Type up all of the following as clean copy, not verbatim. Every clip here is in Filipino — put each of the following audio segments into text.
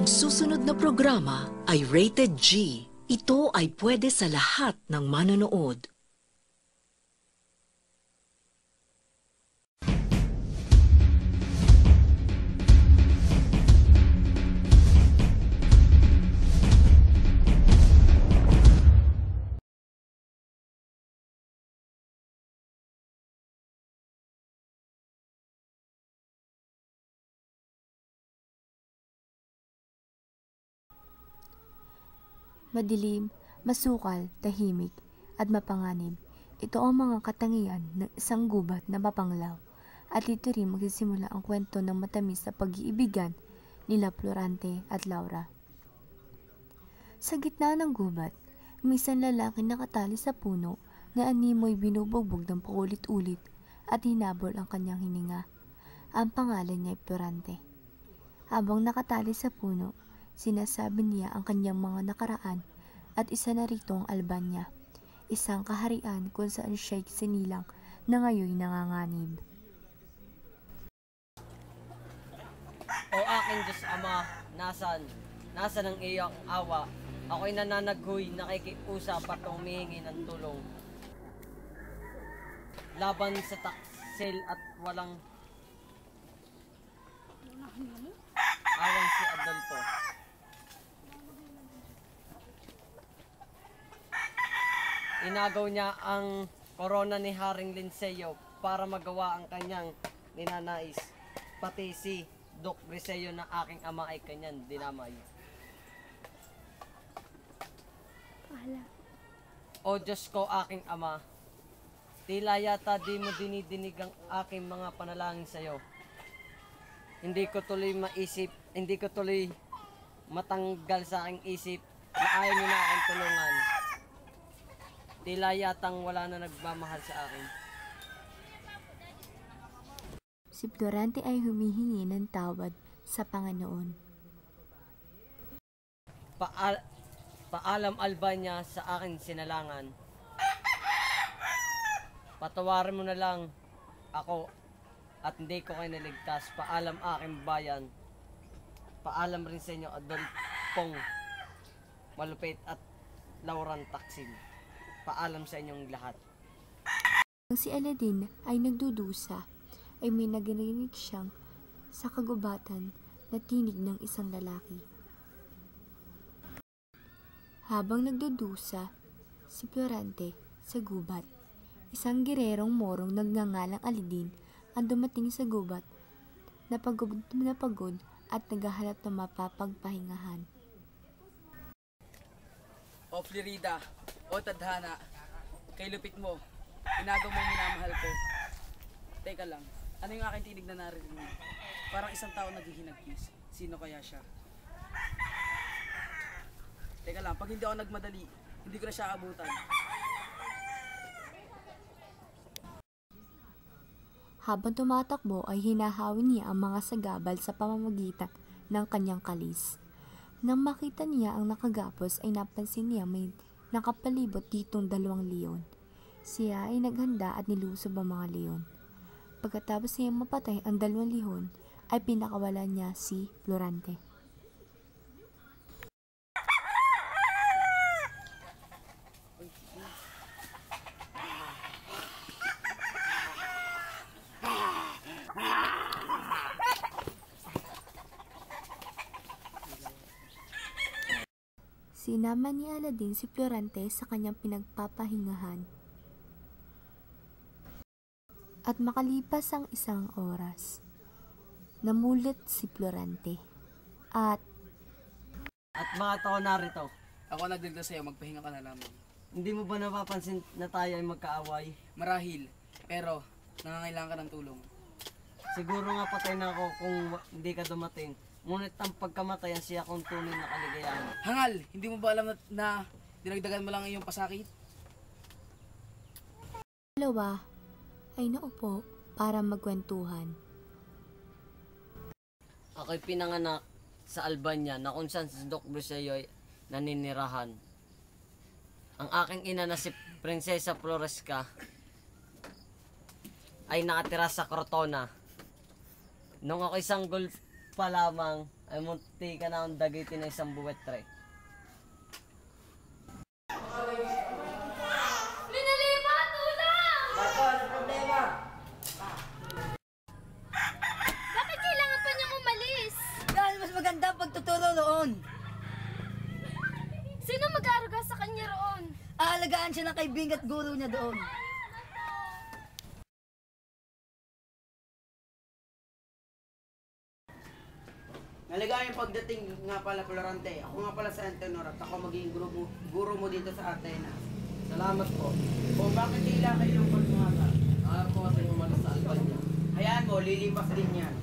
Ang susunod na programa ay Rated G. Ito ay pwede sa lahat ng manonood. Madilim, masukal, tahimik, at mapanganib. Ito ang mga katangian ng isang gubat na mapanglaw. At dito rin magsisimula ang kwento ng matamis na pag-iibigan nila Florante at Laura. Sa gitna ng gubat, may isang lalaki nakatali sa puno na animoy binubugbog ng paulit-ulit at hinabol ang kanyang hininga. Ang pangalan niya ay Florante. Habang nakatali sa puno, sinasabi niya ang kanyang mga nakaraan at isa na rito ang Albania, isang kaharian kung saan siya'y sinilang na ngayon nanganganib. O aking Diyos Ama, nasan ang iyong awa? Ako'y nananaghoy, nakikiusap at humihingi ng tulong. Laban sa taksil at walang awang si Adolfo. Inagaw niya ang korona ni Haring Linceo para magawa ang kanyang ninanais. Pati si Doc Griseo na aking ama ay kanyang dinamay. O Diyos ko, aking ama, tila yata di mo dinidinig ang aking mga panalangin sa iyo. Hindi ko tuloy matanggal sa aking isip na ayaw niyo na aking tulungan. Tila yatang wala na nagmamahal sa akin. Si Florante ay humihingi ng tawad sa Panginoon. Paalam Albania sa akin sinalangan. Patawarin mo na lang ako at hindi ko kayo naligtas. Paalam aking bayan. Paalam rin sa inyo Adolfong Malupit at Lauran Taksin. Paalam sa inyong lahat. Nang si Aladdin ay nagdudusa, ay may narinig siyang sa kagubatan na tinig ng isang lalaki. Habang nagdudusa si Florante sa gubat, isang girerong morong nagngangalang Aladdin ang dumating sa gubat na pagod at naghahanap ng mapapagpahingahan. O Florida, o tadhana, kay lupit mo, inagaw mong minamahal ko. Teka lang, ano yung aking tinig na narinig mo? Parang isang tao naghihinagpis. Sino kaya siya? Teka lang, pag hindi ako nagmadali, hindi ko na siya abutan. Habang tumatakbo ay hinahawin niya ang mga sagabal sa pamamagitan ng kanyang kalis. Nang makita niya ang nakagapos ay napansin niya may nakapalibot ditong 2 leon. Siya ay naghanda at nilusob ang mga leon. Pagkatapos niya mapatay ang 2 leon ay pinakawalan niya si Florante. Sinama ni Aladdin si Florante sa kanyang pinagpapahingahan. At makalipas ang 1 oras, namulat si Florante. At mga tao narito. Ako nagdagdag sa'yo, magpahinga ka na lamang. Hindi mo ba napapansin na tayo ay magkaaway? Marahil, pero nangangailangan ka ng tulong. Siguro nga patay na ako kung hindi ka dumating. Ngunit ang pagkamatay ang siya kong tunay na kaligayahan. Hangal, hindi mo ba alam na dinagdagan mo lang iyong pasakit? dalawa ay naupo para magkwentuhan. Ako'y pinanganak sa Albania na kung saan si Doc Griseo ay naninirahan. Ang aking ina na si Prinsesa Floresca ay nakatira sa Crotona. Nung ako'y sanggol pa lamang ay munti ka na ang dagitin ng isang buwetre. Minalima! Tulong! Marco, ano problema? Bakit kailangan pa niyang umalis? Dahil mas maganda ang pagtuturo roon. Sino mag-aaruga sa kanya roon? Aalagaan siya ng kaibigan at guro niya doon. Maligayang pagdating nga pala, Florante. Ako nga pala sa Antenor at ako magiging guro mo dito sa Atenas. Salamat po. O bakit tila kayo ng pagmata? Ako kasi umalis sa Albania. Hayaan mo, lilipas din yan.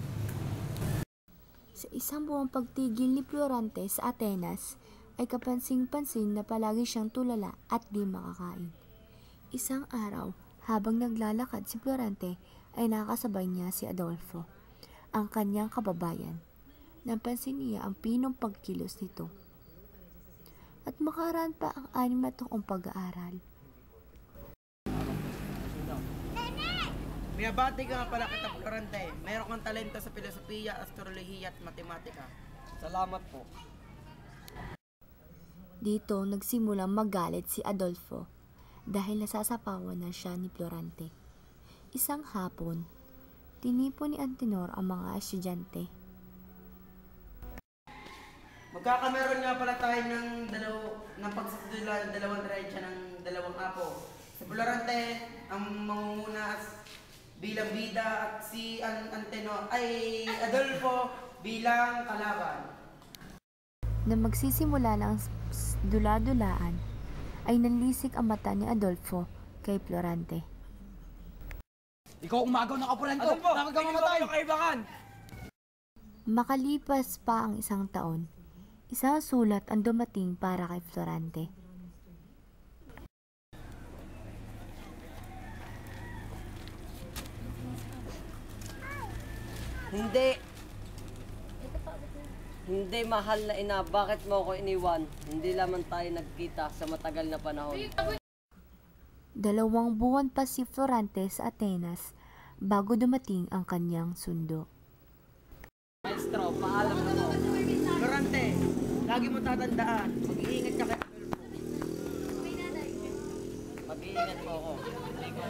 Sa isang buwang pagtigil ni Florante sa Atenas, ay kapansing-pansin na palagi siyang tulala at di makakain. Isang araw, habang naglalakad si Florante, ay nakasabay niya si Adolfo, ang kanyang kababayan. Napansin niya ang pinong pagkilos nito. At makaraan pa ang 6 na taong pag-aaral. Binabati ka nga pala kita, Florante. Mayroon kang talento sa filosofiya, astrolohiya at matematika. Salamat po. Dito nagsimulang magalit si Adolfo dahil nasasapawan na siya ni Florante. Isang hapon, tinipon ni Antenor ang mga estudyante. Magkakameron nga pala tayo ng pagsasudula, dalawang diretsya ng dalawang apo. Si Florante, ang mangunguna bilang bida at si Antenor ay Adolfo bilang kalaban. Na magsisimula ng dula-dulaan, ay nanlisik ang mata ni Adolfo kay Florante. Ikaw umagaw ng kapulan ko! Adolfo, Dapat ka mamatay! kaibakan! Makalipas pa ang isang taon, isang sulat ang dumating para kay Florante. Hindi mahal na ina, bakit mo ako iniwan? Hindi lamang tayo nagkita sa matagal na panahon. 2 buwan pa si Florante sa Atenas bago dumating ang kanyang sundo. Maestro, paalam na po. Florante, lagi mo tatandaan, mag-iingat ka kay Adolfo. Mag-iingat po ako. Hindi ko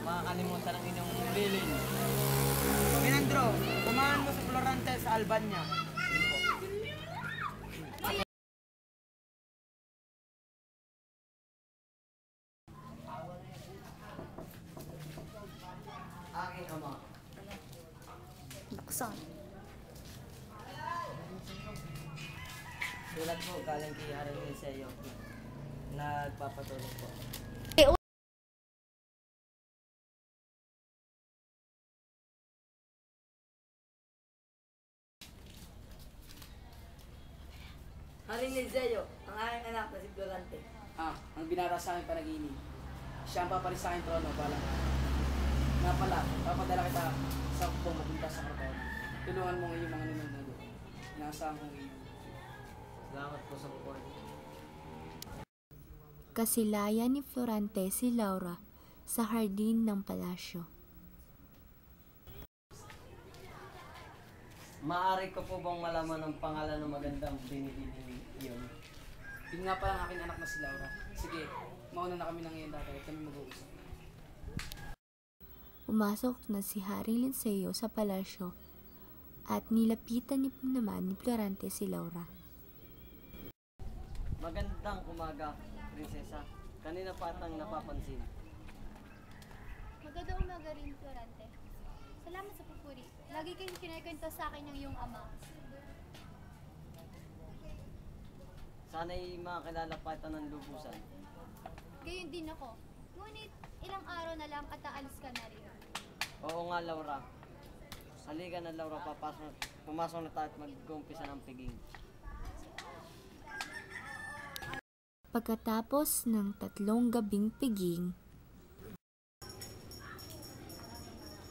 makakalimutan ang inyong bilin. Minandro, kumahan mo si Florante sa Albania. Aking ama. Buksan. Sulat po galing kay Haring Eliseo. Nagpapatulong po. Haring Eliseo, ang aking anak na si Florante. Ang binara sa akin panaginip. Siya ang papalis sa akin trono, bala. Nga pala, papadala kita sa kung mapunta sa karton. Tulungan mo ngayon mga ninunulo. Inaasahan kong iyo. Salamat po sa support. Kasilayan ni Florante si Laura sa hardin ng palasyo. Maaari ko po bang malaman ang pangalan ng magandang binibining iyon? Yun nga pala ang aking anak na si Laura. Sige, mauna na kami ng iyon dati at kami mag-uusap. Pumasok na si Haring Linceo sa palasyo at nilapitan naman ni Florante si Laura. Magandang umaga, prinsesa. Kanina patang napapansin. Magandang umaga rin, Florante. Salamat sa pupuri. Lagi kayong kinikwento sa akin ng iyong ama. Sana'y makakilala pa ito ng lubusan. Gayon din ako. Ngunit ilang araw na lang at aalis ka na rin. Oo nga, Laura. Halika na, Laura. Pumasok na tayo at mag-umpisa ng piging. Pagkatapos ng 3 gabing piging,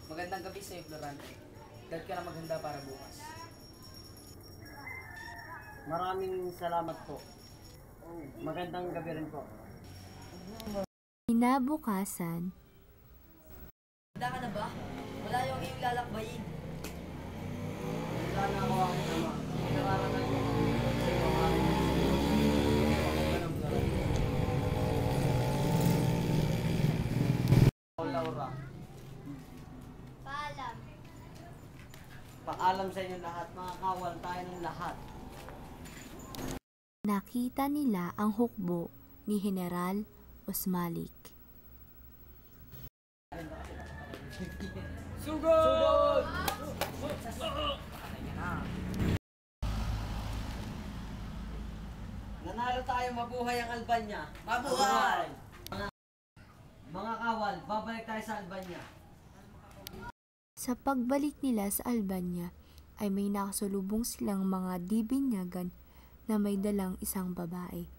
Magandang gabi sa iyo, Florante. Dahil ka na maghanda para bukas. Maraming salamat po. Magandang gabi rin po. kinabukasan, Handa ka na ba? Wala yung iyong lalakbayin. Sana ako ang Laura. Paalam. Paalam sa inyo lahat, mga kawal tayo ng lahat. Nakita nila ang hukbo ni General Osmalik. Sugod! Nanalo tayo, mabuhay ang Albania. Mabuhay! Mga kawal, babalik tayo sa Albania. Sa pagbalik nila sa Albania ay may nakasalubong silang mga dibinyagan na may dalang isang babae.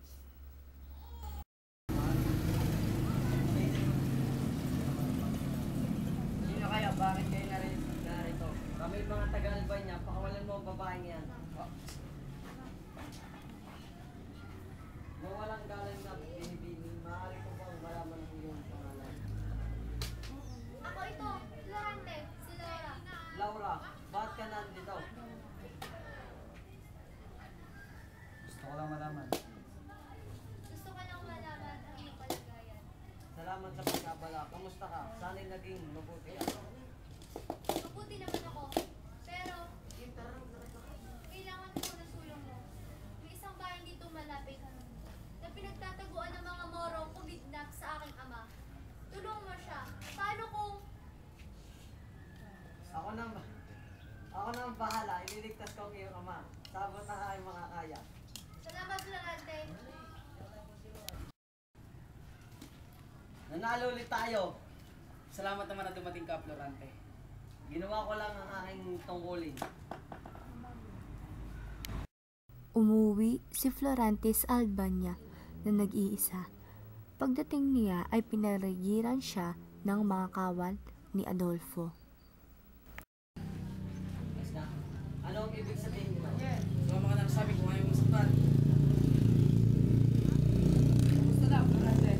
Sino kaya? Bakit kayo narito? Kami mga taga-Albania, pakawalan mo ang babaeng yan. Mawalang galang na binibini, maaari ko bang malaman ang iyong pangalan? Ako ito, Florante, si Laura. Laura, bakit ka nandito? Gusto ko lang malaman. Gusto ko lang malaman ang iyong kalagayan. Salamat sa pagkabala. Kamusta ka? Sana'y naging mabuti ako. Mabuti naman ako, pero kailangan ko ng tulong mo. May isang bahay dito malapit na pinagtataguan ng mga Morong kumidnap sa aking ama. Tulungan mo siya. Paano kung Ako na ang bahala. Ililigtas ko ang iyong ama. Sabot ang aking mga kaya. salamat, Florante? Nanalo ulit tayo. Salamat naman na dumating ka, Florante. Ginawa ko lang ang aking tungkulin. Umuwi si Florante sa Albania na nag-iisa. Pagdating niya ay pinarigiran siya ng mga kawal ni Adolfo. Ano ang ibig sabihin mo? Sumama ka na sabi kung ayaw mo saktan. Kumusta na, Florante?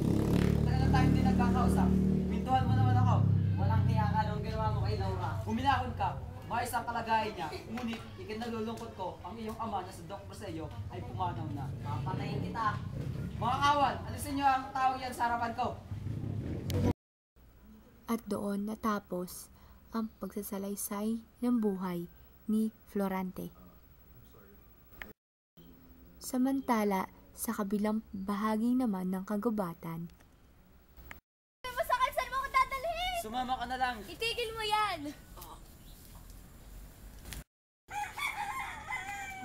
Tagal na tayo hindi nagkakausap. Pintuhan mo naman ako. Walang hiya ka. Anong ginawa mo kay Laura? Huminahon ka. Maayos ang kalagayan niya. Ngunit, ikinalulungkot ko, ang iyong ama na si Doc Rosello ay pumanaw na. Papatayin kita. Mga kawan, alisin niyo ang tao yan sa harapan ko. At doon natapos ang pagsasalaysay ng buhay ni Florante. Samantala, sa kabilang bahagi naman ng kagubatan, Masakal, saan mo ako dadalhin? Sumama ka na lang. Itigil mo yan!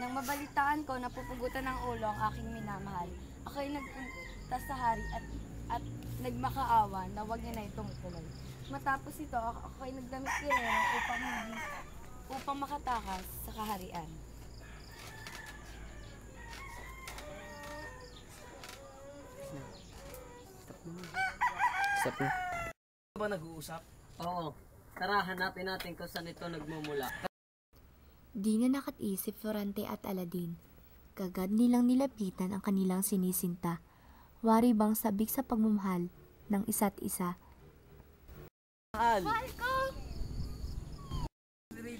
Nang mabalitaan ko na pupugutan ng ulo ang aking minamahal, ako'y nagpunta sa hari at nagmakaawa na huwag niya na itong tuloy. Matapos ito, ako'y nagdamit kireno upang makatakas sa kaharian. Ano ba nag-uusap? Oo. Tara, hanapin natin kung saan ito nagmumula. di na nakatiisip Florante at Aladin. Kagad nilang nilapitan ang kanilang sinisinta. Wari bang sabik sa pagmamahal ng isa't isa. Mahal! Mahal ko!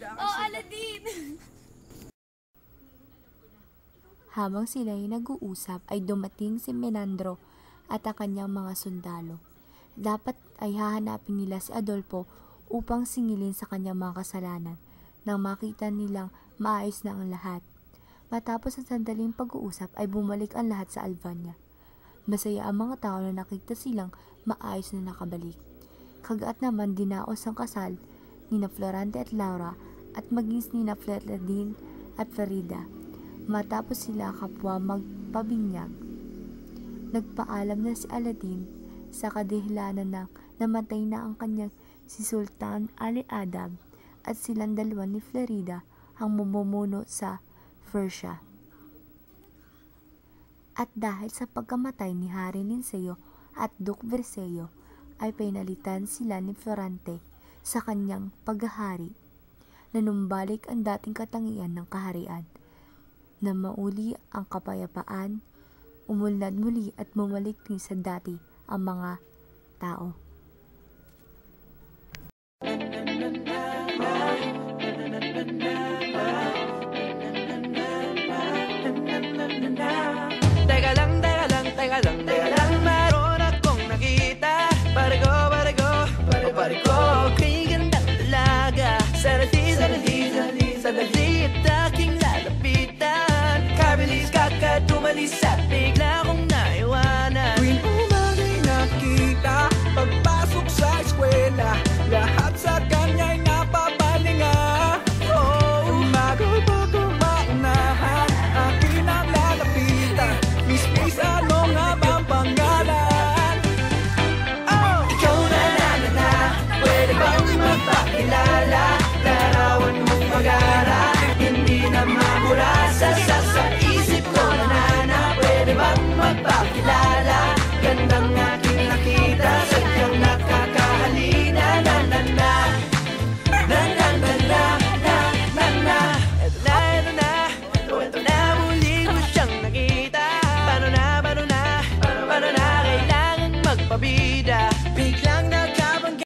Oh, Aladdin! Habang sila'y nag-uusap ay dumating si Menandro at ang kanyang mga sundalo. Dapat ay hahanapin nila si Adolfo upang singilin sa kanyang mga kasalanan nang makita nilang maayos na ang lahat. Matapos ang sandaling pag-uusap ay bumalik ang lahat sa Albania. Masaya ang mga tao na nakita silang maayos na nakabalik. Kagaat naman dinaos ang kasal ni na Florante at Laura at maging ni na Ferdinand at Farida. Matapos sila kapwa magpabinyag, nagpaalam na si Aladdin sa kadahilanan na namatay na ang kanyang si Sultan Ali Adab at silang dalawa ni Farida ang mamumuno sa Persia. At dahil sa pagkamatay ni Hari Ninseo at Duke Verceo ay pinalitan sila ni Florante sa kanyang paghahari, nanumbalik ang dating katangian ng kaharian, na mauli ang kapayapaan, umunlad muli at bumalik din sa dati ang mga tao.